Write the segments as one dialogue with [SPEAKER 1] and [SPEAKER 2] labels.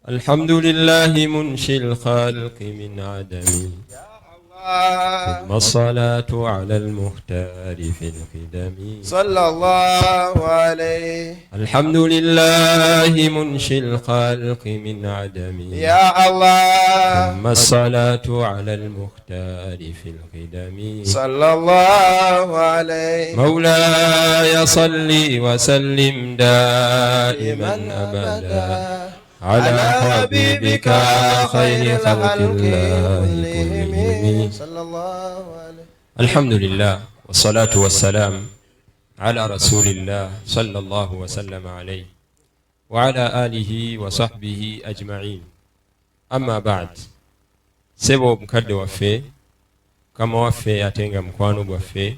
[SPEAKER 1] الحمد لله منشي الخلق من عدم ثم الصلاة على المختار في القدم
[SPEAKER 2] صلى الله عليه.
[SPEAKER 1] الحمد لله منشي الخلق من عدم
[SPEAKER 2] يا الله.
[SPEAKER 1] ثم الصلاة على المختار في القدم
[SPEAKER 2] صلى الله عليه.
[SPEAKER 1] مولاي صل وسلم دائما أبدا على حبيبك خير خلق الله كلهم
[SPEAKER 2] صلى الله عليه.
[SPEAKER 1] الحمد لله والصلاة والسلام على رسول الله صلى الله وسلم عليه وعلى آله وصحبه أجمعين. أما بعد سبو مكد وفي كما وفي أتنغ مكوانو وفي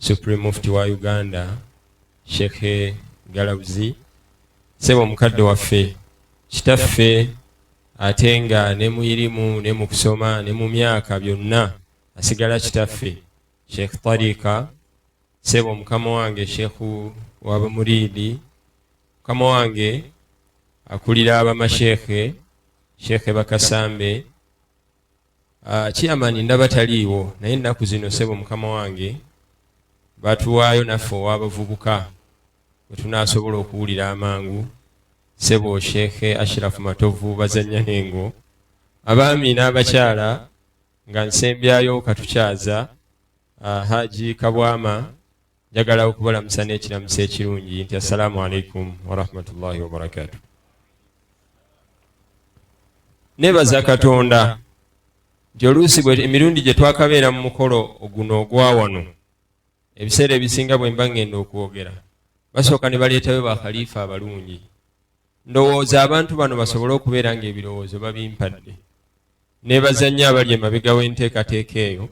[SPEAKER 1] Supreme Mufti wa Uganda Sheikh Galawuzi sebo mukadde waffe kitaffe atenga ne muirimu ne mukusoma ne mu myaka byonna asigala kitaffe Sheikh Tariqa sebo mukama wange Sheikh wa Muridi mukama wange akulira abamashekhe Sheikh Bakasambe chairman ndabataliiwo naye ennaku zino sebo mukama wange batuwaayo naffe owabavubuka wetunasobola okuwulira amangu sebo Sheikh Ashraf Matovu bazanya nengo abaami n'abakyala nga nsembyayo katukyaza Haji Kabwama njagala okubalamusa n'ekiramusa ekirungi nti assalamu alaikum warahmatullahi wabarakatuh. Nebaza Katonda nti oluusi bwe emirundi gye twakabeera mu mukolo oguno ogwa wano ebiseera ebisinga bwe mba ngenda okwogera basooka ne baleetayo bakhalifa abalungi ndowooza abantu bano basobole okubeera ng'ebirowoozo babimpadde nebazanya abali emabega w'enteekateeka eyo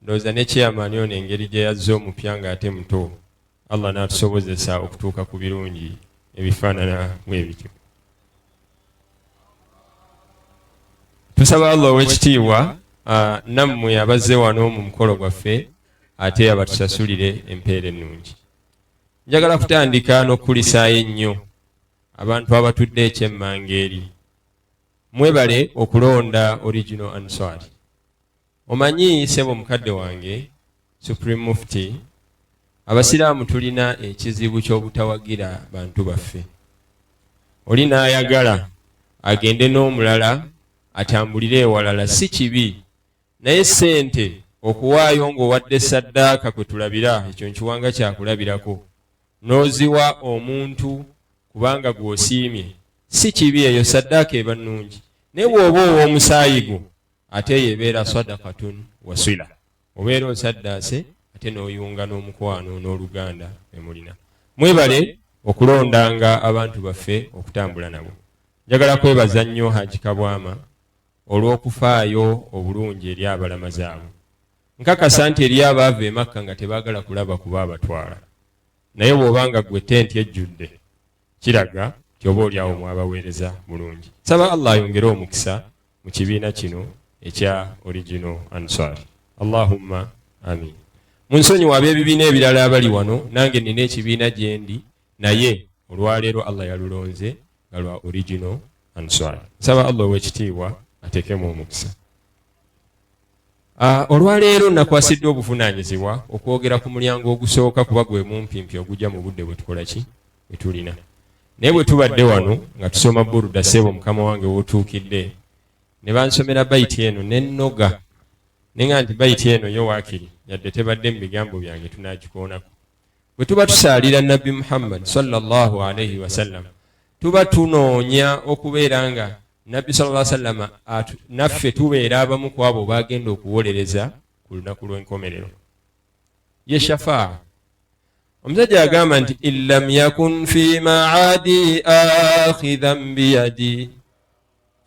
[SPEAKER 1] ndowooza ne chairman ono engeri gye yazze omupya ng'ate muto Allah n'atusobozesa okutuuka ku birungi ebifaanana bwebityo. Tusaba Allah ow'ekitiibwa nammwe abazze wano mu mukolo gwaffe ate abatusasulire empeera ennungi. Njagala kutandika n'okukulisaayo ennyo abantu abatudde ekyemmanga eri. Mwebale okulonda Original Answar. Omanyi sebo mukadde wange Supreme Mufti abasiraamu tulina ekizibu ky'obutawagira bantu baffe. Oli n'ayagala agende n'omulala atambulire ewalala si kibi naye ssente okuwaayo ng'owadde saddaaka kwe tulabira ekyo nkiwanga kyakulabirako n'oziwa omuntu kubanga gw'osiimye si kibi eyo saddaaka eba nnungi naye bw'oba ow'omusaayi gwo ate yebeera sadakatun wasila obeera osaddaase ate n'oyunga n'omukwano n'oluganda emulina. Mwebale okulondanga abantu baffe okutambula nabo. Njagala kwebaza nnyo Haji Kabwama olw'okufaayo obulungi eri abalamazi abo. Nkakasa nti eri abaava e Makka nga tebaagala kulaba kuba abatwala naye bw'obanga gwe tenti ejjudde kiraga nti oba oliawo mwabaweereza bulungi. Saba Allah ayongere omukisa mu kibiina kino ekya Original Answar. Allahumma amin. Munsonyiwa ab'ebibiina ebirala abali wano nange nina ekibiina gye ndi naye olwaleero Allah yalulonze nga lwa Original Answar. Saba Allah ow'ekitiibwa ateekemu omukisa. Olwaleero nakwasiddwa obuvunaanyizibwa okwogera ku mulyango ogusooka kuba gwe mumpimpi ogujja mu budde bwe tukola ki bwe tulina. Naye bwe tubadde wano nga tusoma Buruda sebo mukama wange w'otuukidde ne bansomera bayiti eno ne nnoga ne nga nti bayiti eno yo waakiri yadde tebadde mu bigambo byange tunaagikoonako. Bwe tuba tusaalira Nabbi Muhammad sallallahu alaihi wasallam tuba tunoonya okubeera nga Nabbi sallallahu alaihi wasallam naffe tubeera abamu ku abo baagenda okuwolereza ku lunaku lw'enkomerero. Ye shafaa. Omusajja agamba nti illam yakun fi ma'adi akhidhan biyadi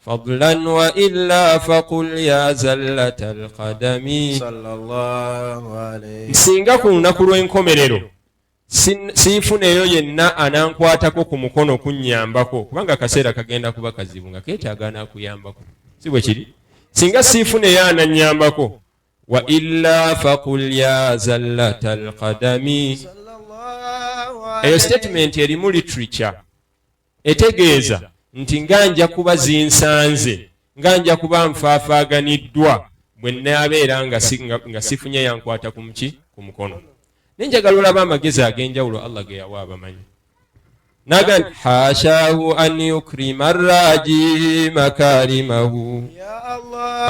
[SPEAKER 1] fadlan wa illa faqul ya zallatal qadami
[SPEAKER 2] sallallahu alayhi.
[SPEAKER 1] Singa ku lunaku lw'enkomerero siifuneeyo yenna anankwatako ku mukono kunnyambako kubanga akaseera kagenda kuba kazibu nga keetaaga anaakuyambako si bwe kiri. Singa siifuneeyo anannyambako wa illa faqul ya zallatal qadami. Eyo statement erimu literature etegeeza nti nganja kuba zinsanze nganja kuba nfaafaaganiddwa bwe naabeera nga sifunye yankwata ku muki ku mukono nenjagala olaba amagezi ag'enjawulo Allah ge yawa abamanyi naga hashahu an yukrima arraji makarimahu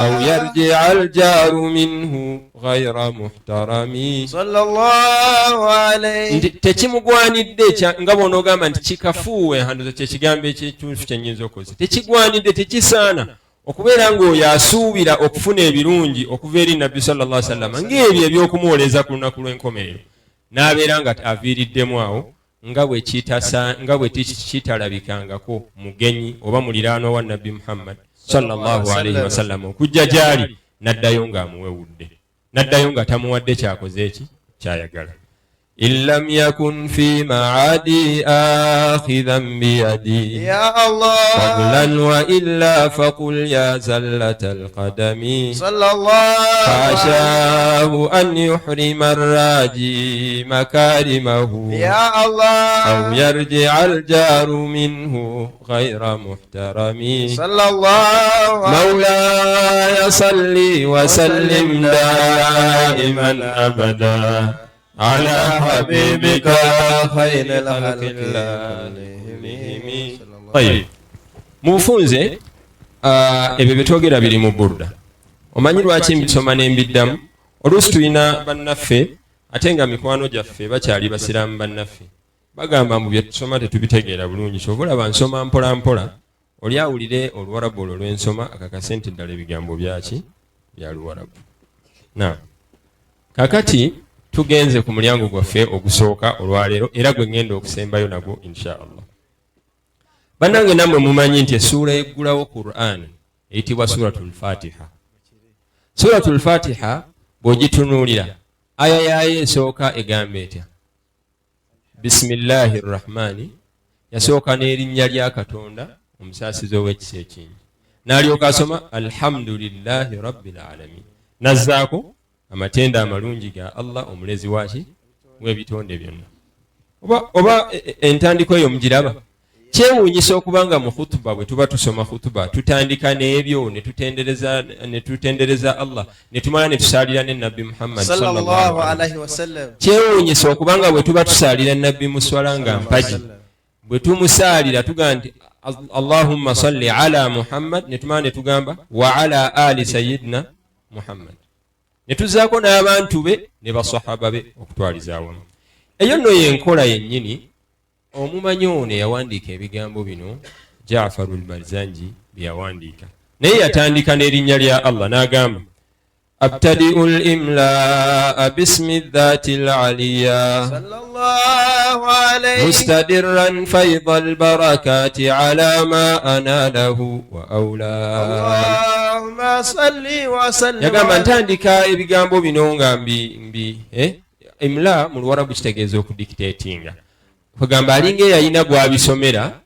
[SPEAKER 1] aw yarji'a aljaru minhu ghayra muhtarami
[SPEAKER 2] sallallahu alayhi
[SPEAKER 1] tekimugwanidde nga bw'onoogamba nti kikafuuwe handoza kyekigambo ekyekyufu kyennyinza okozesa tekigwanidde tekisaana okubeera ng'oyo asuubira okufuna ebirungi okuva eri nabbi sallallahu alaihi wasallam ng'ebyo ebyokumuwoleza ku lunaku lw'enkomerero n'abeera nga aviiriddemu awo nga bwe kitalabikangako mugenyi oba muliraanwa wa nabbi Muhammad sallallahu alaihi wasallam okujja gyali n'addayo ng'amuwewudde n'addayo nga tamuwadde kyakoze eki kyayagala إن لم يكن في معادي آخذا بيدي
[SPEAKER 2] يا الله
[SPEAKER 1] قبلا وإلا فقل يا زلة القدم
[SPEAKER 2] صلى الله
[SPEAKER 1] حاشاه أن يحرم الراجي مكارمه
[SPEAKER 2] يا الله
[SPEAKER 1] أو يرجع الجار منه غير محترم
[SPEAKER 2] صلى الله
[SPEAKER 1] مولاي صل وسلم دائما أبدا على حبيبك خير الخلق كلهم. طيب mufunze ebyo byetwogera biri mu burda omanyi lwaki mbisoma nembiddamu oluusi tulina bannaffe ate nga mikwano gyaffe bakyali basiraamu bannaffe bagamba mu byetusoma tetubitegeera bulungi kyobulaba nsoma mpola mpola oli awulire oluwarabu olwo lwensoma akakase nti ddala ebigambo byaki bya luwarabu na kakati tugenze ku mulyango gwaffe ogusooka olwaleero era gwe ngenda okusembayo nagwo inshaallah bannange nammwe mumanyi nti essuula eggulawo Qur'an eyitibwa suratul Fatiha. Suratul Fatiha bw'ogitunuulira aya yaayo esooka egamba etya bisimillahi rrahmani yasooka n'erinnya lya Katonda omusaasizi ow'ekisa ekingi n'alyoka asoma alhamdulillahi rabbil alamin nazzaako amatenda amalungi ga Allah omulezi waki w'ebitonde byonna oba entandiko eyo mugiraba kyewuunyisa okubanga mu khutuba bwe tuba tusoma khutuba tutandika n'ebyo ne tutendereza Allah ne tumala ne tusaalira ne nabbi Muhammad sallallahu alaihi wasallam. Kyewuunyisa okubanga bwe tuba tusaalira nabbi muswala nga mpaji bwe tumusaalira tugamba nti Allahumma salli ala Muhammad ne tumala ne tugamba wa ala ali sayyidina Muhammad ne tuzaako n'abantu be ne basahaba be okutwaliza awamu. Eyo nno yenkola yennyini omumanyi ono yawandiika ebigambo bino Ja'farul Barzanji byeyawandiika naye yatandika n'erinnya lya Allah n'agamba abtadi'ul imla bismi dhatil aliya
[SPEAKER 2] sallallahu alayhi
[SPEAKER 1] mustadirran faydal barakati ala ma analahhu wa awla
[SPEAKER 2] Allahumma salli wa sallim
[SPEAKER 1] yagamba ntandika ebigambo bino nga mbi imla mu Luwarabu kitegeeza okudictatinga kugamba alinga yayina gwabisomera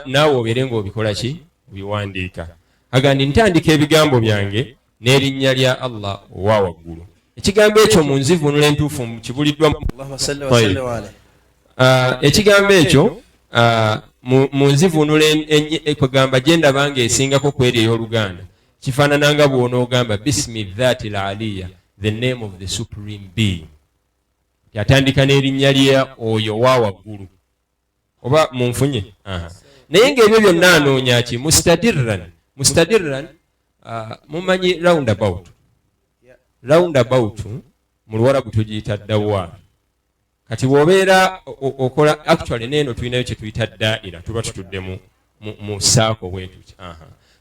[SPEAKER 1] naawe obeere ng'obikola ki obiwandiika agandi ntandika ebigambo byange n'erinnya lya Allah owa waggulu. Ekigambo ekyo mu nzivunula entuufu kibuliddwa ekigambo ekyo mu nzivunula kugamba gye ndaba nga esingako kweri ey'Oluganda kifaanana nga bw'onoogamba bismi dhatil aliya the name of the supreme being yatandika n'erinnya lya oyo wa waggulu oba munfunye naye ng'ebyo byonna anoonya ki mustadirran mumanyi roundabout mu Luwarabu tugiyita dawar kati bw'obeera okola actually neeno tulinayo kye tuyita daira tuba tutudde mu saako bwetuti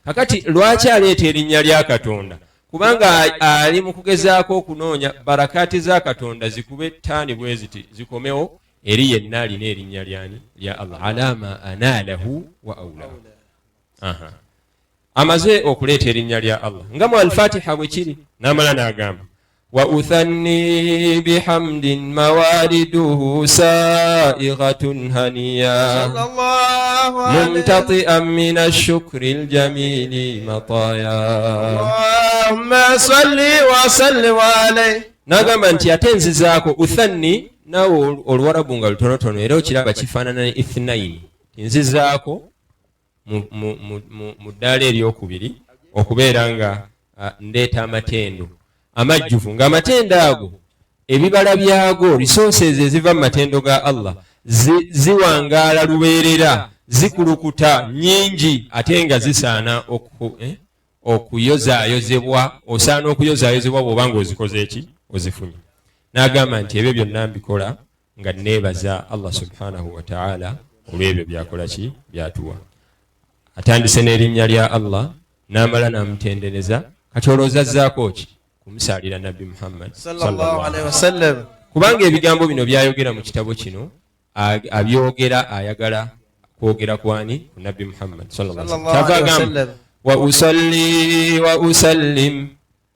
[SPEAKER 1] kakati lwaki aleeta erinnya lya Katonda kubanga ali mu kugezaako okunoonya barakati za Katonda zikube ttaani bwe ziti zikomewo eri yenna alina erinnya lyani lya Allah alama analahhu wa awlahu. Amaze okuleeta erinnya lya Allah nga mu al-Fatiha bwe kiri n'amala n'agamba wa uthanni bihamdin mawariduhu saighatun haniya mumtati'an min ash-shukri al-jamili mataya
[SPEAKER 2] Allahumma salli wa sallim alayhi.
[SPEAKER 1] N'agamba nti ate nzizaako uthanni naawe Oluwarabu nga lutonotono era okiraba kifaanana ne ithnaini nzizaako mu ddaala eryokubiri okubeera nga ndeeta amatendo amajjuvu ng'amatendo ago ebibala byago resources eziva mu matendo ga Allah ziwangaala lubeerera zikulukuta nyingi ate nga zisaana okuyozaayozebwa osaana okuyozaayozebwa bw'obanga ozikoze eki ozifunye. N'agamba nti ebyo byonna mbikola nga neebaza Allah subhanahu wa ta'ala olw'ebyo byakola ki byatuwa. Atandise n'erinnya lya Allah n'amala n'amutendereza kati olowoozazaako ki kumusaalira nabbi Muhammad sallallahu alaihi wasallam kubanga ebigambo bino byayogera mu kitabo kino abyogera ayagala kwogera kwani ku nabbi Muhammad sallallahu alaihi wasallam. Wa usalli wa usallim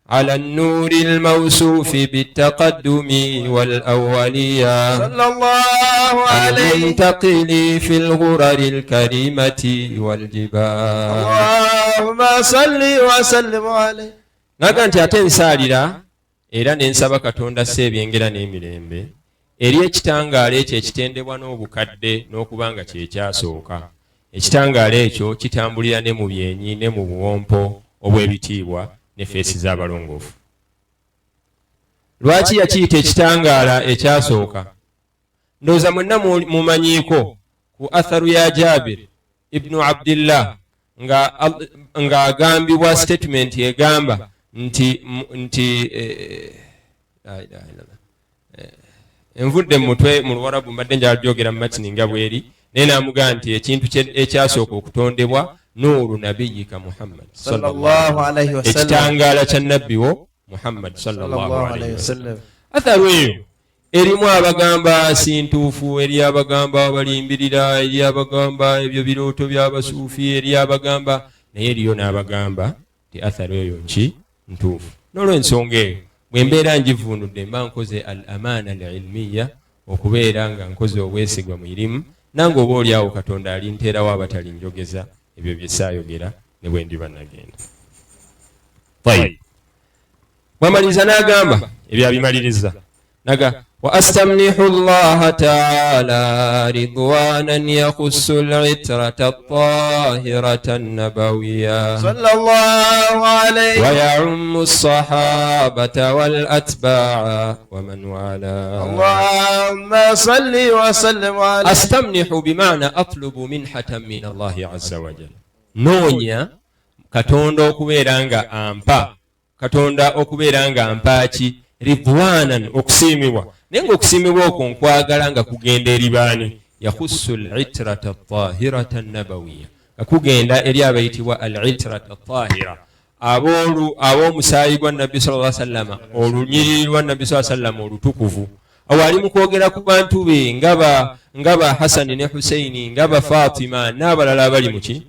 [SPEAKER 1] على النور الموصوف بالتقدم والأولية
[SPEAKER 2] صلى الله عليه
[SPEAKER 1] المنتقل في الغرر الكريمة والجبال
[SPEAKER 2] اللهم صل وسلم عليه.
[SPEAKER 1] Naga nti ate nsaalira era ne nsaba Katonda seebyengera n'emirembe eri ekitangaala ekyo ekitendebwa n'obukadde n'okubanga kye kyasooka. Ekitangaala ekyo kitambulira ne mu byenyi ne mu buwompo obw'ebitiibwa ne feesi z'abalongoofu. Lwaki yakiyita ekitangaala ekyasooka? Ndowooza mwenna mumanyiiko ku atharu ya Jabir ibnu Abdillah nga agambibwa statement egamba nti envudde mu mutwe mu Luwarabu mbadde njala gyogera mu matini nga bweri naye n'amugamba nti ekintu ekyasooka okutondebwa nuru nabiyika Muhammad sallallahu alaihi wasallam ekitangaala kya nabbi wo Muhammad sallallahu alaihi wasallam. Atharu eyo erimu abagamba sintuufu, eri abagamba abalimbirira, eri abagamba ebyo birooto by'abasuufi, eri abagamba naye eriyo n'abagamba ti atharu eyo nki ntuufu. N'olw'ensonga eyo bwe mbeera njivundudde mba nkoze al amaana al ilmiya okubeera nga nkoze obwesigwa mu irimu nange oba oli awo Katonda alinteerawo abatali njogeza ebyo bye saayogera ne bwe ndiba nagenda. Bw'amaliriza n'agamba ebyo abimaliriza naga wa astamnihu Allah ta'ala ridwanan yakhussu al-itrata at-tahirata an-nabawiyya
[SPEAKER 2] sallallahu alayhi
[SPEAKER 1] wa ya'ummu as-sahabata wal atba'a wa man wala.
[SPEAKER 2] Allahumma salli wa sallim alayhi.
[SPEAKER 1] Astamnihu bima'na atlubu minhatan min Allah azza wa jalla. Noonya Katonda okubeera nga ampa, Katonda okubeera nga ampaaki ridwanan okusiimibwa naye ng'okusiimibwa okwo nkwagala nga kugenda eri baani yakhussu al-itrata at-tahirata an-nabawiyya nga kugenda eri abayitibwa al-itrata at-tahira ab'omusaayi gwa nabbi sallallahu alaihi wasallam olunyiriri lwa nabbi sallallahu alaihi wasallam olutukuvu awo ali mu kwogera ku bantu be ngaba Hasani ne Husaini ngaba Fatima n'abalala abali muki.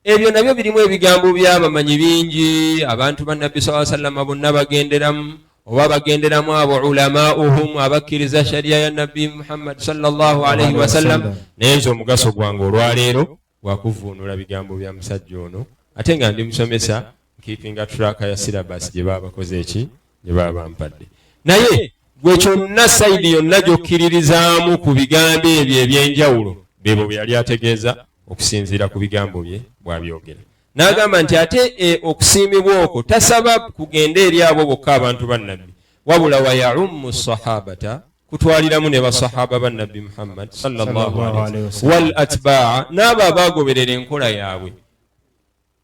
[SPEAKER 1] Ebyo nabyo birimu ebigambo by'abamanyi bingi abantu ba nabbi sallallahu alaihi wasallam bonna bagenderamu oba bagenderamu abo ulamauhum abakkiriza sharia ya nabbi Muhammad sallallahu alaihi wasallam. Naye nze omugaso gwange olwaleero gwakuvuunula bigambo bya musajja ono ate nga ndi musomesa keepinga track ya syllabus gye baba bakoze eki gye baba bampadde. Naye gwe kyonna sayidi yonna gy'okkiririzaamu ku bigambo ebyo ebyenjawulo bebo bwe yali ategeeza okusinziira ku bigambo bye bw'abyogera. N'agamba nti ate okusiimibwa okwo tasaba kugenda eri abo bokka abantu ba nabbi wabula wa ya'ummu sahabata kutwaliramu ne basahaba ba nabbi Muhammad sallallahu alaihi wasallam wal atba'a n'abo abagoberera enkola yaabwe.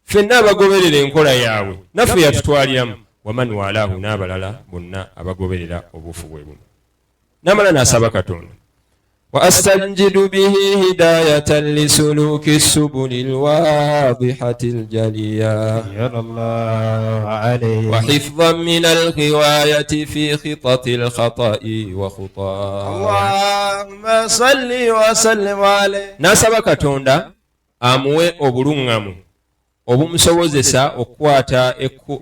[SPEAKER 1] Ffenna abagoberera enkola yaabwe naffe yatutwaliramu waman walaahu n'abalala bonna abagoberera obufu bwe buno. N'amala n'asaba Katonda وأستنجد به هداية لسلوك السبل الواضحة الجلية وحفظا من الغواية في خطط الخطأ وخطاه.
[SPEAKER 2] اللهم صل وسلم عليه.
[SPEAKER 1] ناسب Katonda amuwe obulungamu obumusobozesa okukwata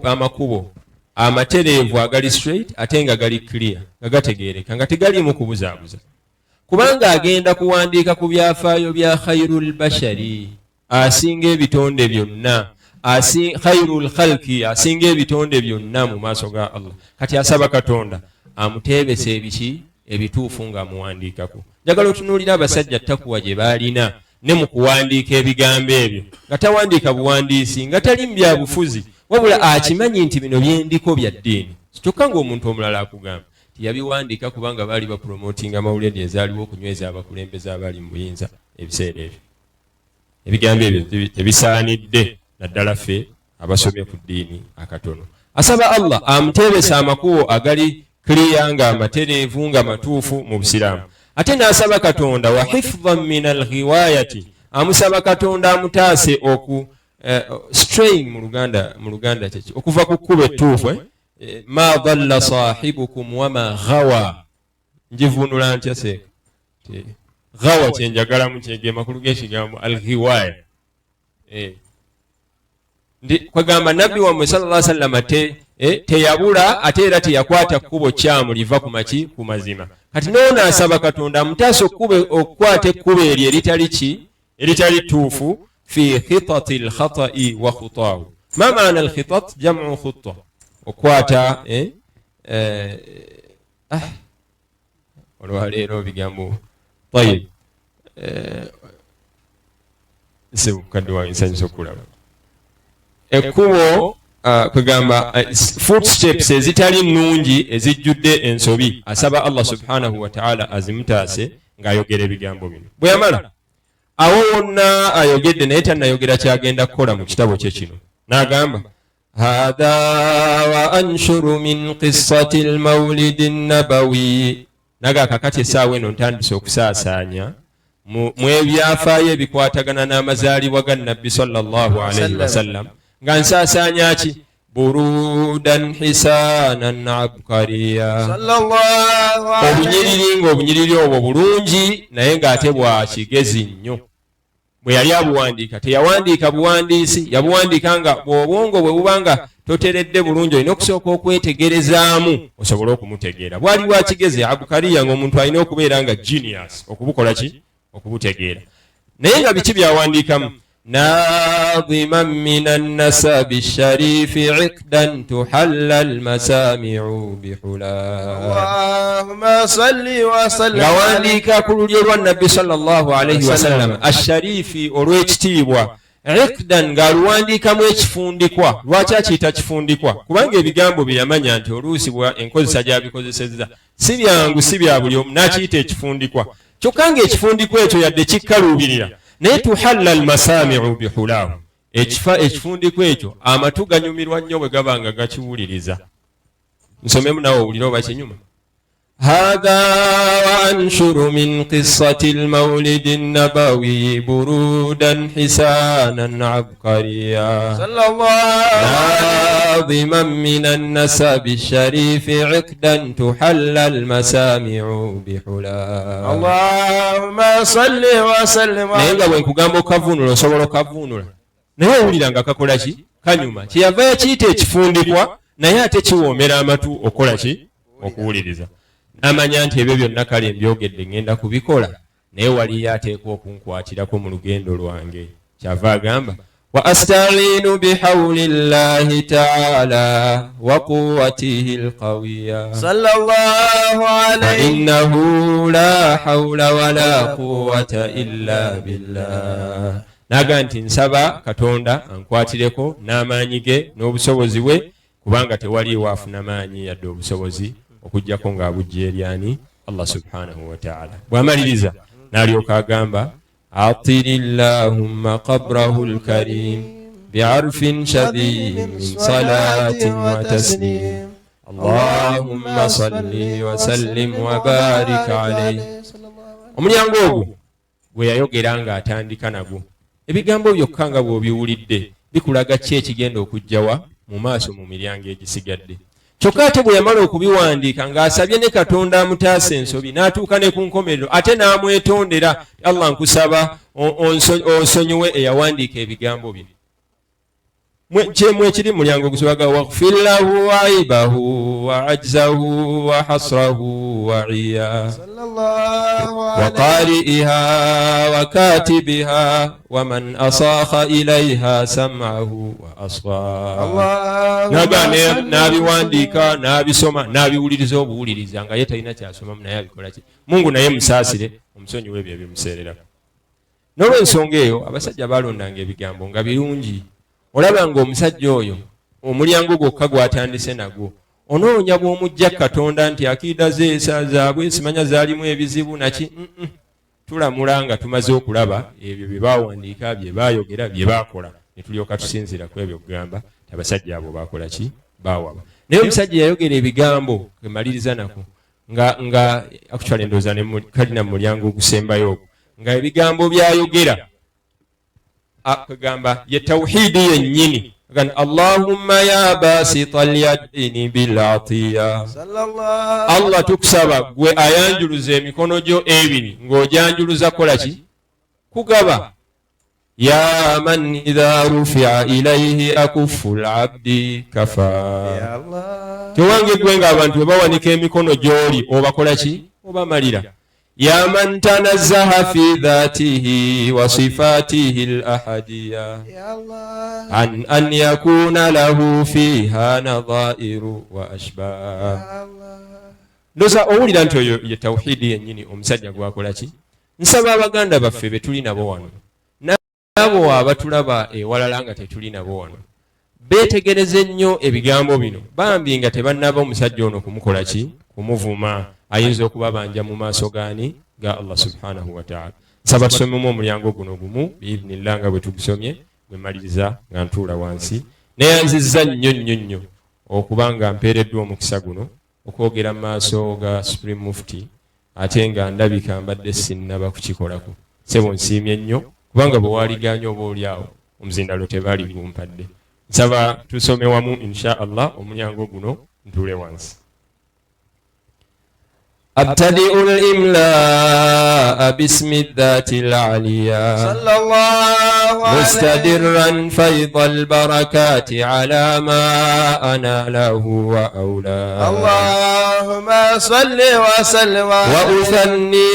[SPEAKER 1] amakubo amatereevu agali straight ate nga gali clear nga gategeereka nga tegaliimu kubuzaabuza. Kubanga agenda kuwandiika ku byafaayo bya khairul bashari asinga ebitonde byonna khairul khalqi asinga ebitonde byonna mu maaso ga Allah. Kati asaba Katonda amuteebese ebiki ebituufu nga muwandiikako. Njagala otunuulira abasajja takuwa gye baalina ne mu kuwandiika ebigambo ebyo nga tawandiika buwandiisi nga tali mu bya bufuzi wabula akimanyi nti bino byendiko bya ddiini kyokka ng'omuntu omulala akugamba tiyabiwandiika kubanga baali bapromotinga amawulire ezaaliwo okunyweza abakulembeze abaali mu buyinza ebiseera ebyo ebigambo ebyo tebisaanidde naddala ffe abasomye ku ddiini akatono asaba Allah amuteebesa amakubo agali kliya nga amatereevu nga matuufu mu busiraamu ate n'asaba katonda wa hifdhan min alghiwayati amusaba katonda amutaase oku straying mu luganda kyeki okuva ku kkubo ettuufu ma dhalla sahibukum wama ghawa njivunula ntya seeka ghawa kyenjagala mu kyege makulu g'ekigambo alghiwaya kwagamba nabbi wammwe sallallahu alaihi wasallam teyabula ate era teyakwata kkubo kyamu liva ku maki ku mazima kati noono asaba katonda amutaasa okukwata ekkubo eryo eritali tuufu fi khitati lkhata'i wa khutaahu ma maana alkhitat jamu khutta okwata olwaleero bigambo tayib sebukadde wange nsanyusa okulaba ekkubo kwegamba footsteps ezitali nnungi ezijjudde ensobi asaba Allah subhanahu wa ta'ala azimutaase ng'ayogera ebigambo bino bwe yamala awo wonna ayogedde naye tannayogera kyagenda kukola mu kitabo kye kino n'agamba hadha wa anshuru min qissati almawlidi an-nabawi naga kakati essaawa eno ntandise okusaasaanya mu ebyafaayo ebikwatagana n'amazaalibwa ga nabbi sallallahu alayhi wasallam nga nsaasaanya ki burudan hisanan abkariya obunyiriri ng'obunyiriri obwo bulungi naye ng'ate bwa kigezi nnyo bwe yali abuwandiika teyawandiika buwandiisi yabuwandiika nga bw'obwongo bwe bubanga toteredde bulungi olina okusooka okwetegerezaamu osobole okumutegeera bwali bwa kigezi abukariya ng'omuntu alina okubeera nga genius okubukola ki okubutegeera naye nga biki byawandiikamu ناظما من النسب الشريف عقدا تحل المسامع بحلا
[SPEAKER 2] اللهم صل وسلم
[SPEAKER 1] نواليك كل يوم النبي صلى الله عليه وسلم الشريف olw'ekitiibwa عقدا ng'aluwandiikamu ekifundikwa lwaki akiyita kifundikwa kubanga ebigambo bye yamanya nti oluusi enkozesa gy'abikozesezza si byangu si bya buli omu n'akiyita ekifundikwa kyokka ng'ekifundikwa ekyo yadde kikkaluubirira naye tuhalla almasami'u bihulahu ekifundiko ekyo amatu ganyumirwa nnyo bwe gaba nga gakiwuliriza nsomemu nawe owulire oba kinyuma hadha wa anshuru min qissati almawlidi an-nabawi burudan hisanan abkariya ناظما من النسب الشريف عقدا تحل المسامع بحلا
[SPEAKER 2] اللهم صل وسلم
[SPEAKER 1] naye nga bwe nkugamba okavunula osobola okavunula naye owulira nga kakola ki kanyuma kyeyava yakiyita ekifundikwa naye ate kiwoomera amatu okola ki okuwuliriza n'amanya nti ebyo byonna kale mbyogedde ngenda kubikola naye waliyo ateekwa okunkwatirako mu lugendo lwange kyava agamba وأستعين بحول الله تعالى وقوته القوية
[SPEAKER 2] صلى الله عليه
[SPEAKER 1] فإنه لا حول ولا قوة إلا بالله naga nti nsaba katonda ankwatireko n'amaanyi ge n'obusobozi bwe kubanga tewali waafuna maanyi yadde obusobozi okujjako ng'abujja eryani Allah subhanahu wa ta'ala bw'amaliriza n'alyoka agamba عطر اللهم قبره الكريم بعرف شديد من صلاة وتسليم اللهم صل وسلم وبارك عليه omulyango ogwo gwe yayogera nga atandika nagwo ebigambo byokka nga bw'obiwulidde bikulaga ki ekigenda okujjawa mu maaso mu miryango egisigadde kyokka ate bwe yamala okubiwandiika ng'asabye ne katonda amutaasa ensobi n'atuuka ne ku nkomerero ate n'amwetondera Allah nkusaba onsonyiwe eyawandiika ebigambo bino kyemu ekiri mulyango gusobaga waghfir lahu aibahu wa ajzahu wa hasrahu wa iya wa qari'iha wa katibiha wa man asakha ilayha sam'ahu wa asgha n'abiwandiika n'abisoma n'abiwuliriza obuwuliriza nga ye talina kyasomamu naye abikola ki Mungu naye musaasire omusonyiwe ebyo ebimuseererako N'olwensonga eyo abasajja balondanga ebigambo nga birungi. Olaba ng'omusajja oyo omulyango gwokka gwatandise nagwo onoonya bw'omujja Katonda nti akiida ze zaabwe simanya zaalimu ebizibu naki. Tulamula nga tumaze okulaba ebyo bye baawandiika, bye baayogera, bye baakola, ne tulyoka tusinzira ku ebyo kugamba abasajja abo baakola ki, baawaba. Naye omusajja yayogera ebigambo kemaliriza nako nga actually ndowooza ne kalina mu mulyango ogusembayo ogwo nga ebigambo byayogera akagamba ye tawhidi yennyini. Allahumma ya basital yadini bil atiya, Allah tukusaba gwe ayanjuluza emikono gyo ebiri ng'ojanjuluza kola ki, kugaba. Ya man idha rufi'a ilayhi akufu al-abdi kafa, tewange gwe ng'abantu bwe bawanika emikono gy'oli obakola ki, obamalira. Ya man tanazzaha fi dhatihi wa sifatihi al-ahadiyya an yakuna lahu fiha nadha'iru wa ashbah. Ndoza owulira nti oyo ye tawhidi yennyini omusajja gwakola ki. Nsaba abaganda baffe be tuli nabo wano nabo abatulaba ewalala nga tetuli nabo wano beetegereze nnyo ebigambo bino, bambi nga tebannaba omusajja ono kumukola ki, kumuvuma. Ayinza okubabanja mu maaso gaani ga Allah subhanahu wa ta'ala. Nsaba tusomemu omulyango guno gumu biidhnillah nga bwe tugusomye bwe maliriza nga ntuula wansi. Neyanzizza nnyo okuba nga mpeereddwa omukisa guno okwogera mu maaso ga Supreme Mufti ate nga ndabika mbadde sinnaba kukikolako. Sebo nsiimye nnyo kubanga bwe waliganya oba oliawo omuzindalo tebaali gumpadde. Nsaba tusome wamu insha Allah omulyango guno ntuule wansi. أبتدئ الإملاء باسم الذات العليا
[SPEAKER 2] صلى الله عليه
[SPEAKER 1] مستدرا فيض البركات على ما أناله وأولاه.
[SPEAKER 2] اللهم صل وسلم
[SPEAKER 1] وأثني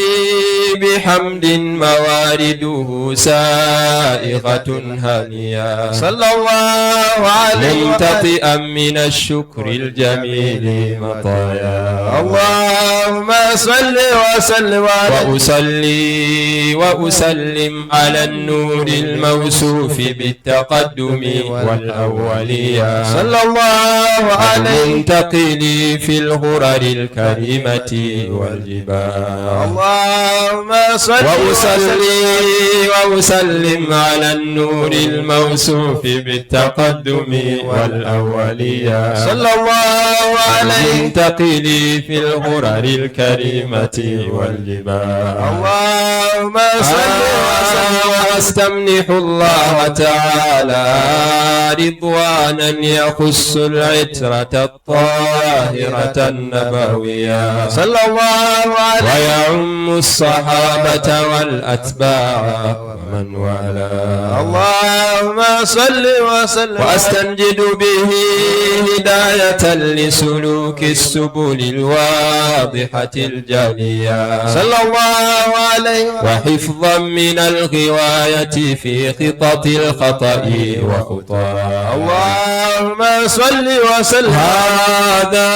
[SPEAKER 1] بحمد موارده سائغة هنيا
[SPEAKER 2] صلى الله عليه
[SPEAKER 1] ممتطئا من الشكر الجميل مطايا.
[SPEAKER 2] اللهم صل وسلم
[SPEAKER 1] وأصلي وأسلم على النور الموصوف بالتقدم والأولية
[SPEAKER 2] صلى الله عليه
[SPEAKER 1] المنتقل في الغرر الكريمة والجبال.
[SPEAKER 2] اللهم صل
[SPEAKER 1] وأصلي وأسلم على النور الموصوف بالتقدم والأولية
[SPEAKER 2] صلى الله عليه
[SPEAKER 1] المنتقل في الغرر الكريمة والجبال.
[SPEAKER 2] اللهم صل وسلم
[SPEAKER 1] واستمنح الله تعالى رضوانا يخص العترة الطاهرة النبوية
[SPEAKER 2] صلى الله عليه
[SPEAKER 1] ويعم الصحابة والأتباع ومن والاه.
[SPEAKER 2] اللهم صل وسلم
[SPEAKER 1] وأستنجد به هداية لسلوك السبل الواضحة الجلية
[SPEAKER 2] صلى الله عليه
[SPEAKER 1] وحفظا من الغواية في خطط الخطأ وخطاه.
[SPEAKER 2] اللهم صل وسلم
[SPEAKER 1] هذا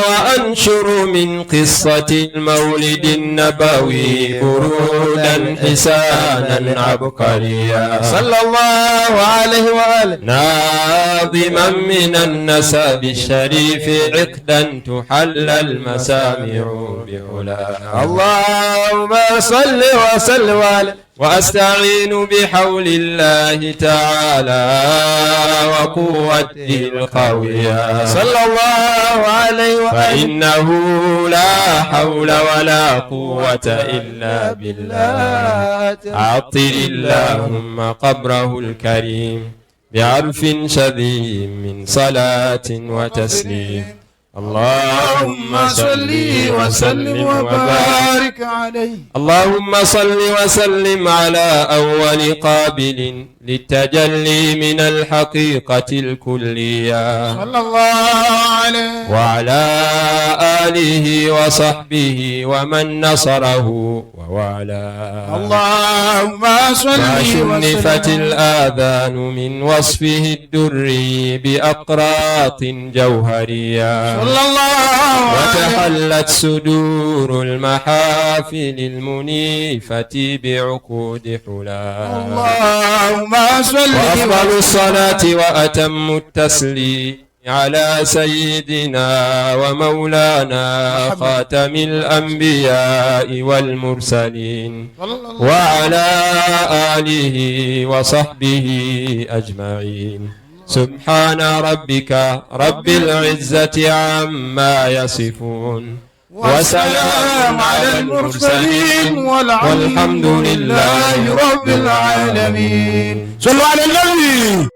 [SPEAKER 1] وأنشر من قصة المولد النبوي برودا حسانا عبقريا
[SPEAKER 2] صلى الله عليه وآله
[SPEAKER 1] ناظما من النسب الشريف عقدا تحل المسامع بعلا.
[SPEAKER 2] اللهم صل وسلم عليه
[SPEAKER 1] وأستعين بحول الله تعالى وقوته القوية
[SPEAKER 2] صلى الله عليه وآله
[SPEAKER 1] فإنه لا حول ولا قوة إلا بالله. عطر اللهم قبره الكريم بعرف شذي من صلاة وتسليم. اللهم صل وسلم وبارك
[SPEAKER 2] عليه.
[SPEAKER 1] اللهم صل وسلم على أول قابل للتجلي من الحقيقة الكلية
[SPEAKER 3] صلى الله عليه
[SPEAKER 1] وعلى آله وصحبه ومن نصره ووالاه.
[SPEAKER 3] اللهم صل
[SPEAKER 1] ما شنفت
[SPEAKER 3] وسلم
[SPEAKER 1] الآذان من وصفه الدري بأقراط جوهرية
[SPEAKER 3] صلى الله عليه
[SPEAKER 1] وتحلت صدور المحافل المنيفة بعقود حلا.
[SPEAKER 3] اللهم صل
[SPEAKER 1] وأفضل الصلاة وأتم التسليم على سيدنا ومولانا خاتم الأنبياء والمرسلين وعلى آله وصحبه أجمعين. سبحان ربك رب العزة عما يصفون وسلام على المرسلين والحمد لله رب العالمين.
[SPEAKER 3] صلوا على النبي.